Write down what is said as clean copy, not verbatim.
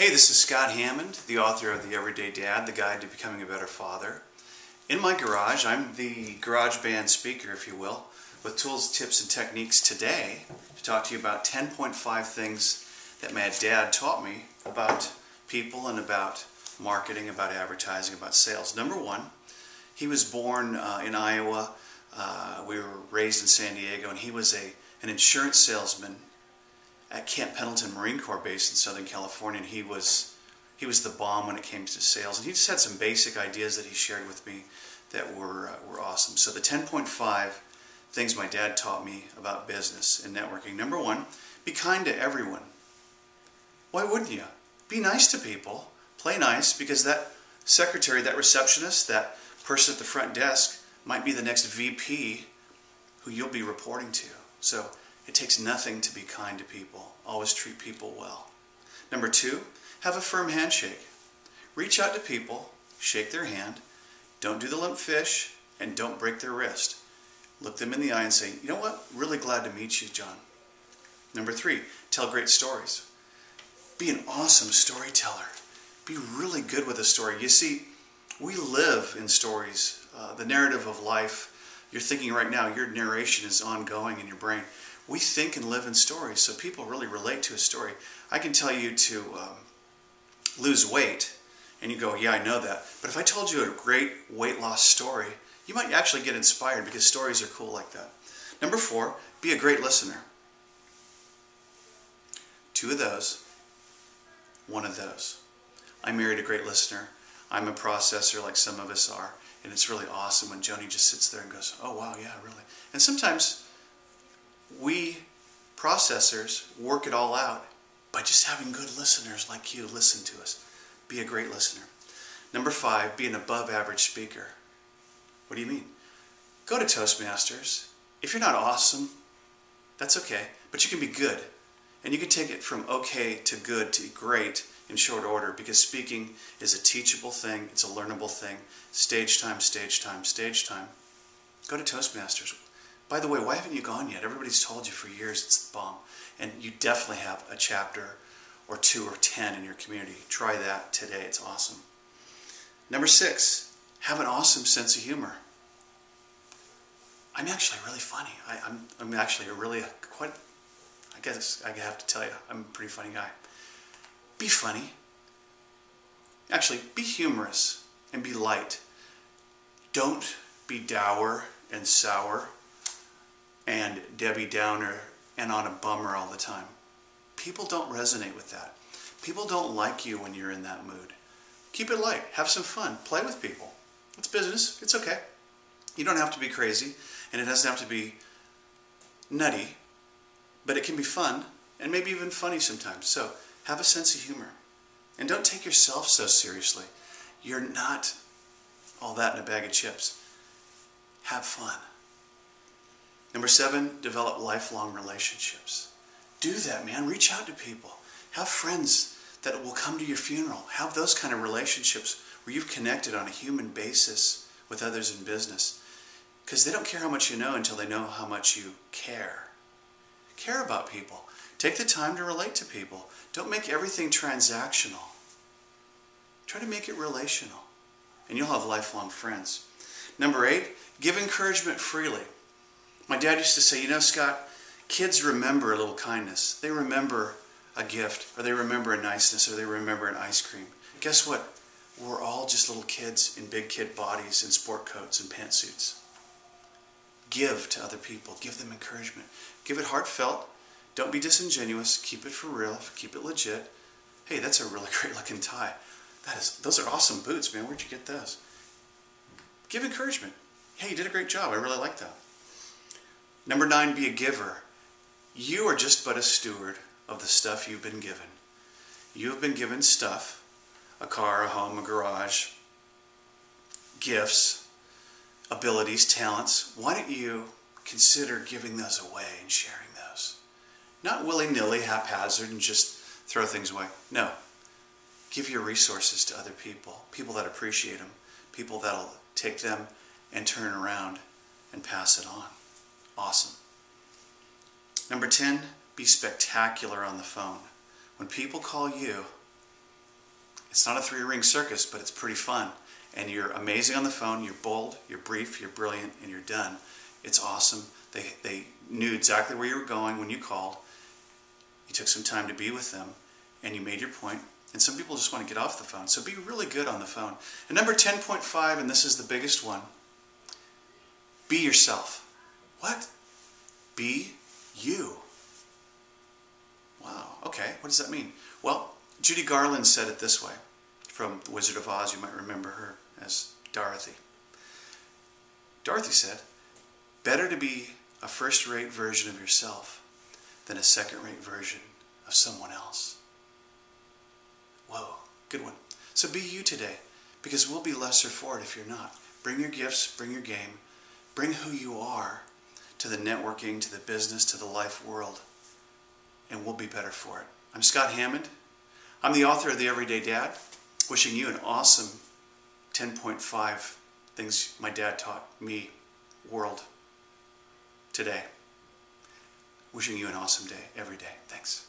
Hey, this is Scott Hammond, the author of The Everyday Dad, The Guide to Becoming a Better Father. In my garage, I'm the garage band speaker, if you will, with tools, tips, and techniques today to talk to you about 10.5 things that my dad taught me about people and about marketing, about advertising, about sales. Number one, he was born in Iowa. We were raised in San Diego, and he was an insurance salesman at Camp Pendleton Marine Corps Base in Southern California, and he was the bomb when it came to sales. And he just had some basic ideas that he shared with me that were awesome. So the 10.5 things my dad taught me about business and networking. Number one, be kind to everyone. Why wouldn't you? Be nice to people. Play nice, because that secretary, that receptionist, that person at the front desk might be the next VP who you'll be reporting to. So it takes nothing to be kind to people. Always treat people well. Number two, have a firm handshake. Reach out to people, shake their hand, don't do the limp fish, and don't break their wrist. Look them in the eye and say, you know what, really glad to meet you, John. Number three, tell great stories. Be an awesome storyteller. Be really good with a story. You see, we live in stories. The narrative of life, you're thinking right now, your narration is ongoing in your brain. We think and live in stories, so people really relate to a story. I can tell you to lose weight, and you go, yeah, I know that. But if I told you a great weight loss story, you might actually get inspired, because stories are cool like that. Number four, be a great listener. Two of those, one of those. I married a great listener. I'm a processor like some of us are, and it's really awesome when Joni just sits there and goes, oh wow, yeah, really. And sometimes we processors work it all out by just having good listeners like you listen to us. Be a great listener. Number five, be an above average speaker. What do you mean? Go to Toastmasters. If you're not awesome, that's okay, but you can be good. And you can take it from okay to good to great in short order, because speaking is a teachable thing, it's a learnable thing. Stage time, stage time, stage time. Go to Toastmasters. By the way, why haven't you gone yet? Everybody's told you for years it's the bomb. And you definitely have a chapter or 2 or 10 in your community. Try that today. It's awesome. Number six, have an awesome sense of humor. I'm actually really funny. I'm actually I guess I have to tell you, I'm a pretty funny guy. Be funny. Actually, be humorous and be light. Don't be dour and sour and Debbie Downer and on a bummer all the time. People don't resonate with that. People don't like you when you're in that mood. Keep it light. Have some fun. Play with people. It's business. It's okay. You don't have to be crazy, and it doesn't have to be nutty, but it can be fun and maybe even funny sometimes. So have a sense of humor. And don't take yourself so seriously. You're not all that in a bag of chips. Have fun. Number seven, develop lifelong relationships. Do that, man. Reach out to people. Have friends that will come to your funeral. Have those kind of relationships where you've connected on a human basis with others in business. Because they don't care how much you know until they know how much you care. Care about people. Take the time to relate to people. Don't make everything transactional. Try to make it relational. And you'll have lifelong friends. Number eight, give encouragement freely. My dad used to say, you know, Scott, kids remember a little kindness. They remember a gift, or they remember a niceness, or they remember an ice cream. Guess what? We're all just little kids in big kid bodies in sport coats and pantsuits. Give to other people. Give them encouragement. Give it heartfelt. Don't be disingenuous. Keep it for real. Keep it legit. Hey, that's a really great looking tie. Those are awesome boots, man. Where'd you get those? Give encouragement. Hey, you did a great job. I really like that. Number nine, be a giver. You are just but a steward of the stuff you've been given. You have been given stuff, a car, a home, a garage, gifts, abilities, talents. Why don't you consider giving those away and sharing those? Not willy-nilly, haphazard, and just throw things away. No. Give your resources to other people, people that appreciate them, people that'll take them and turn around and pass it on. Awesome. Number 10, be spectacular on the phone. When people call you, It's not a three-ring circus, but it's pretty fun. And you're amazing on the phone, you're bold, you're brief, you're brilliant, and you're done. It's awesome. They knew exactly where you were going when you called. You took some time to be with them, and you made your point. And some people just want to get off the phone. So be really good on the phone. And number 10.5, and this is the biggest one, be yourself. What? Be you. Wow, okay, what does that mean? Well, Judy Garland said it this way, from The Wizard of Oz. You might remember her as Dorothy. Dorothy said, better to be a first-rate version of yourself than a second-rate version of someone else. Whoa, good one. So be you today, because we'll be lesser for it if you're not. Bring your gifts, bring your game, bring who you are to the networking, to the business, to the life world, and we'll be better for it. I'm Scott Hammond. I'm the author of The Everyday Dad, wishing you an awesome 10.5 things my dad taught me world today. Wishing you an awesome day every day. Thanks.